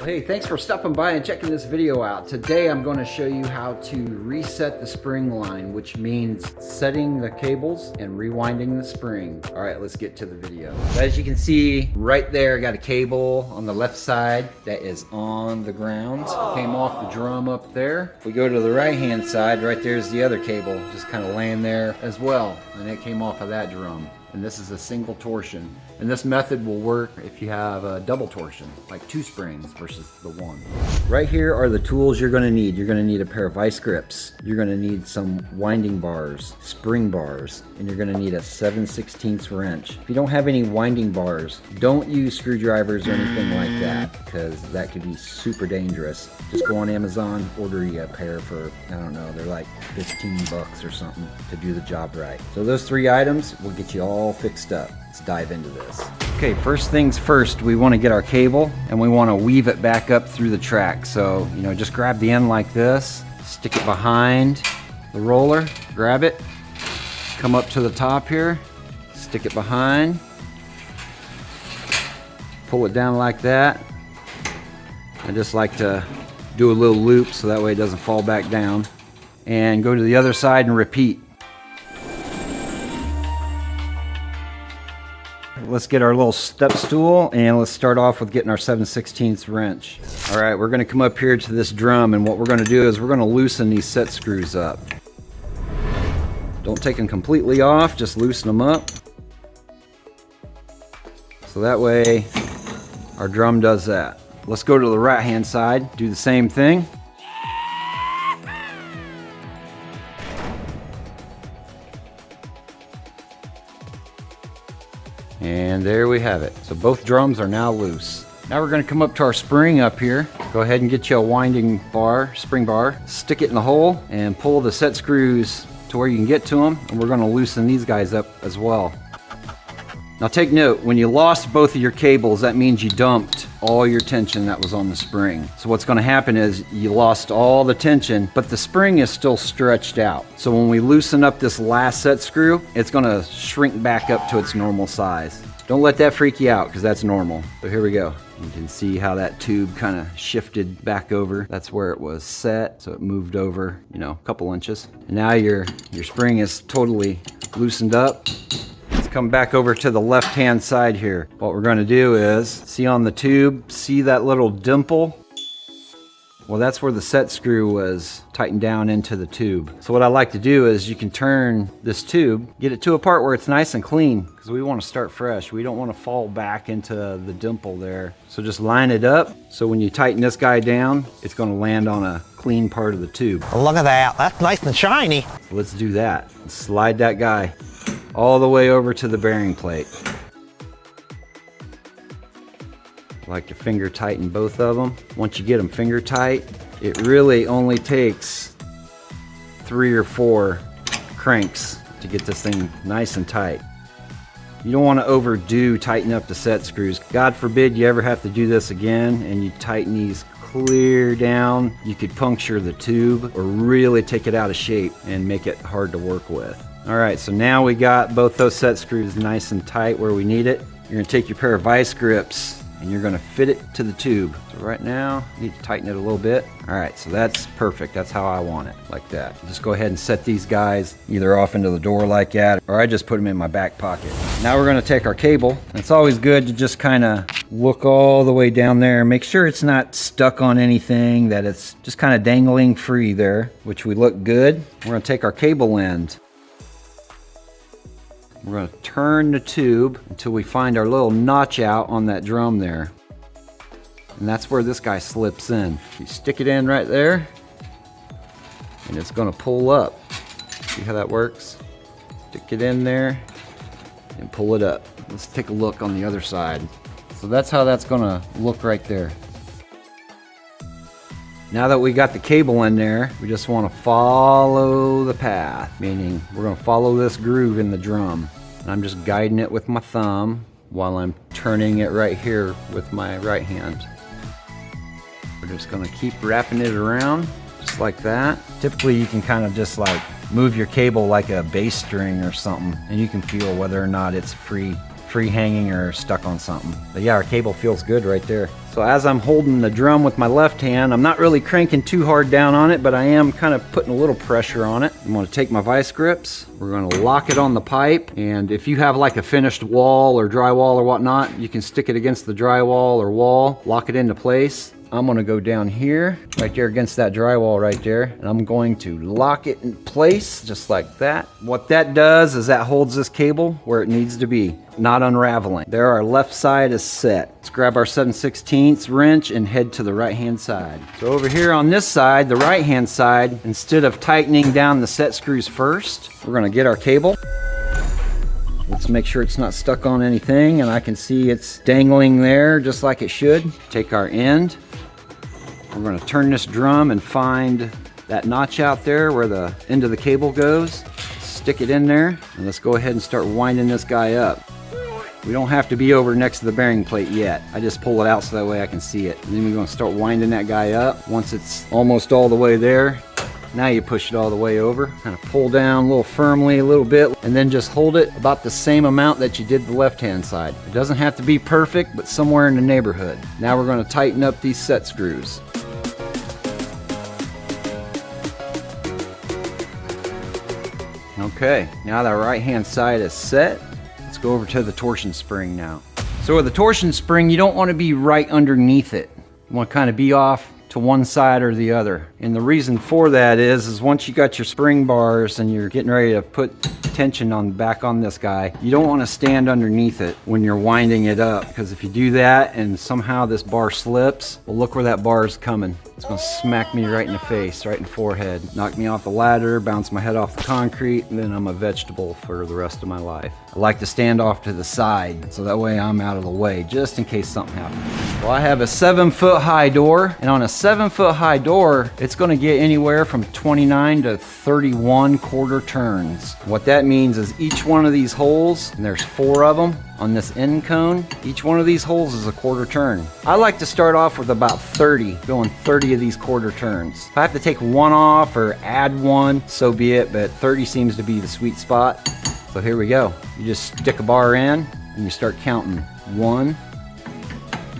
Hey, thanks for stopping by and checking this video out. Today I'm going to show you how to reset the spring line, which means setting the cables and rewinding the spring. All right, let's get to the video. As you can see right there, I got a cable on the left side that is on the ground. Came off the drum up there. If we go to the right hand side, right there's the other cable just kind of laying there as well, and it came off of that drum. And this is a single torsion. And this method will work if you have a double torsion, like 2 springs versus the 1. Right here are the tools you're gonna need. You're gonna need a pair of vice grips. You're gonna need some winding bars, spring bars, and you're gonna need a 7/16 wrench. If you don't have any winding bars, don't use screwdrivers or anything like that, because that could be super dangerous. Just go on Amazon, order you a pair for, I don't know, they're like 15 bucks or something to do the job right. So those 3 items will get you all fixed up. Let's dive into this. Okay, first things first, we want to get our cable and we want to weave it back up through the track. So, just grab the end like this, stick it behind the roller, grab it, come up to the top here, stick it behind, pull it down like that. I just like to do a little loop so that way it doesn't fall back down. And go to the other side and repeat. Let's get our little step stool and let's start off with getting our 7/16 wrench. All right, we're gonna come up here to this drum, and what we're gonna do is we're gonna loosen these set screws up. Don't take them completely off, just loosen them up. So that way our drum does that. Let's go to the right hand side, do the same thing. And there we have it. So both drums are now loose. Now we're going to come up to our spring up here. Go ahead and get you a winding bar, spring bar. Stick it in the hole and pull the set screws to where you can get to them. And we're going to loosen these guys up as well. Now take note, when you lost both of your cables, that means you dumped all your tension that was on the spring. So what's going to happen is you lost all the tension, but the spring is still stretched out. So when we loosen up this last set screw, it's going to shrink back up to its normal size. Don't let that freak you out, because that's normal. So here we go. You can see how that tube kind of shifted back over. That's where it was set, so it moved over, a couple inches. And now your spring is totally loosened up. Come back over to the left hand side here. What we're going to do is, see on the tube, see that little dimple? Well, that's where the set screw was tightened down into the tube. So what I like to do is you can turn this tube, get it to a part where it's nice and clean, because we want to start fresh. We don't want to fall back into the dimple there. So just line it up, so when you tighten this guy down, it's going to land on a clean part of the tube. Look at that, that's nice and shiny. So let's do that. Slide that guy all the way over to the bearing plate. Like to finger tighten both of them. Once you get them finger tight, it really only takes 3 or 4 cranks to get this thing nice and tight. You don't want to overdo tighten up the set screws. God forbid you ever have to do this again and you tighten these clear down. You could puncture the tube or really take it out of shape and make it hard to work with. All right, so now we got both those set screws nice and tight where we need it. You're gonna take your pair of vice grips and you're gonna fit it to the tube. So right now, you need to tighten it a little bit. All right, so that's perfect. That's how I want it, like that. Just go ahead and set these guys either off into the door like that, or I just put them in my back pocket. Now we're gonna take our cable. It's always good to just kind of look all the way down there. Make sure it's not stuck on anything, that it's just kind of dangling free there, which we look good. We're gonna take our cable end. We're going to turn the tube until we find our little notch out on that drum there. And that's where this guy slips in. You stick it in right there, and it's going to pull up. See how that works? Stick it in there and pull it up. Let's take a look on the other side. So that's how that's going to look right there. Now that we got the cable in there, we just want to follow the path, meaning we're going to follow this groove in the drum. And I'm just guiding it with my thumb while I'm turning it right here with my right hand. We're just going to keep wrapping it around just like that. Typically you can kind of just like move your cable like a bass string or something, and you can feel whether or not it's free free hanging or stuck on something. But yeah, our cable feels good right there. So as I'm holding the drum with my left hand, I'm not really cranking too hard down on it, but I am kind of putting a little pressure on it. I'm going to take my vice grips. We're going to lock it on the pipe. And if you have like a finished wall or drywall or whatnot, you can stick it against the drywall or wall, lock it into place. I'm going to go down here, right there against that drywall right there, and I'm going to lock it in place just like that. What that does is that holds this cable where it needs to be, not unraveling. There, our left side is set. Let's grab our 7/16 wrench and head to the right hand side. So over here on this side, the right hand side, instead of tightening down the set screws first, we're going to get our cable. Let's make sure it's not stuck on anything, and I can see it's dangling there just like it should. Take our end. We're going to turn this drum and find that notch out there where the end of the cable goes. Stick it in there, and let's go ahead and start winding this guy up. We don't have to be over next to the bearing plate yet. I just pull it out so that way I can see it. And then we're going to start winding that guy up. Once it's almost all the way there, now you push it all the way over. Kind of pull down a little firmly a little bit, and then just hold it about the same amount that you did the left hand side. It doesn't have to be perfect, but somewhere in the neighborhood. Now we're going to tighten up these set screws. Okay, now that right hand side is set, let's go over to the torsion spring now. So with the torsion spring, you don't want to be right underneath it. You want to kind of be off to one side or the other. And the reason for that is once you got your spring bars and you're getting ready to put tension back on this guy, you don't want to stand underneath it when you're winding it up, because if you do that and somehow this bar slips, well, look where that bar is coming. It's going to smack me right in the face, right in the forehead, knock me off the ladder, bounce my head off the concrete, and then I'm a vegetable for the rest of my life. I like to stand off to the side so that way I'm out of the way, just in case something happens. Well, I have a 7-foot high door, and on a 7-foot high door, it's going to get anywhere from 29 to 31 quarter turns. What that means is each one of these holes, and there's 4 of them on this end cone, each one of these holes is a quarter turn. I like to start off with about 30, going 30 of these quarter turns. If I have to take one off or add one, so be it, but 30 seems to be the sweet spot. So here we go. You just stick a bar in and you start counting. 1,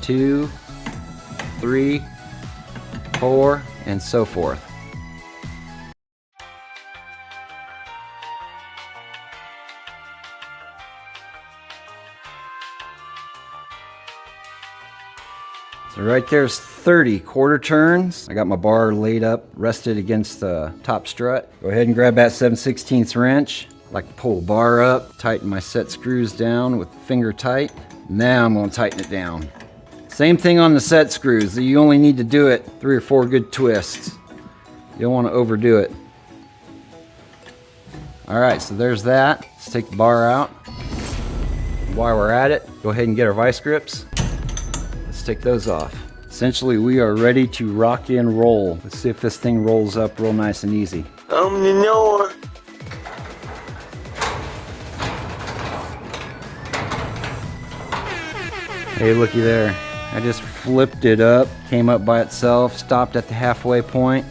2, 3, 4, and so forth. So right there's 30 quarter turns. I got my bar laid up, rested against the top strut. Go ahead and grab that 7/16 wrench. I like to pull the bar up, tighten my set screws down with finger tight. Now I'm going to tighten it down. Same thing on the set screws. You only need to do it 3 or 4 good twists. You don't want to overdo it. All right, so there's that. Let's take the bar out. While we're at it, go ahead and get our vice grips. Let's take those off. Essentially, we are ready to rock and roll. Let's see if this thing rolls up real nice and easy. Hey, looky there. I just flipped it up, came up by itself, stopped at the halfway point,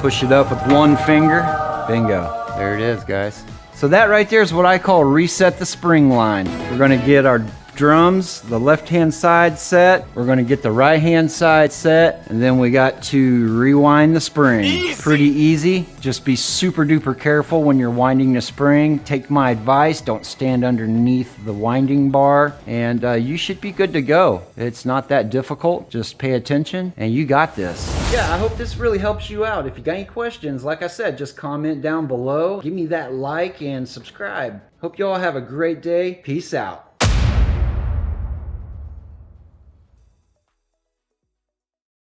push it up with one finger, bingo. There it is, guys. So that right there is what I call reset the spring line. We're gonna get our drums, the left-hand side set, we're gonna get the right-hand side set, and then we got to rewind the spring. Easy. Pretty easy. Just be super duper careful when you're winding the spring. Take my advice, don't stand underneath the winding bar, and you should be good to go. It's not that difficult, just pay attention, and you got this. Yeah, I hope this really helps you out. If you got any questions, like I said, just comment down below. Give me that like and subscribe. Hope you all have a great day. Peace out.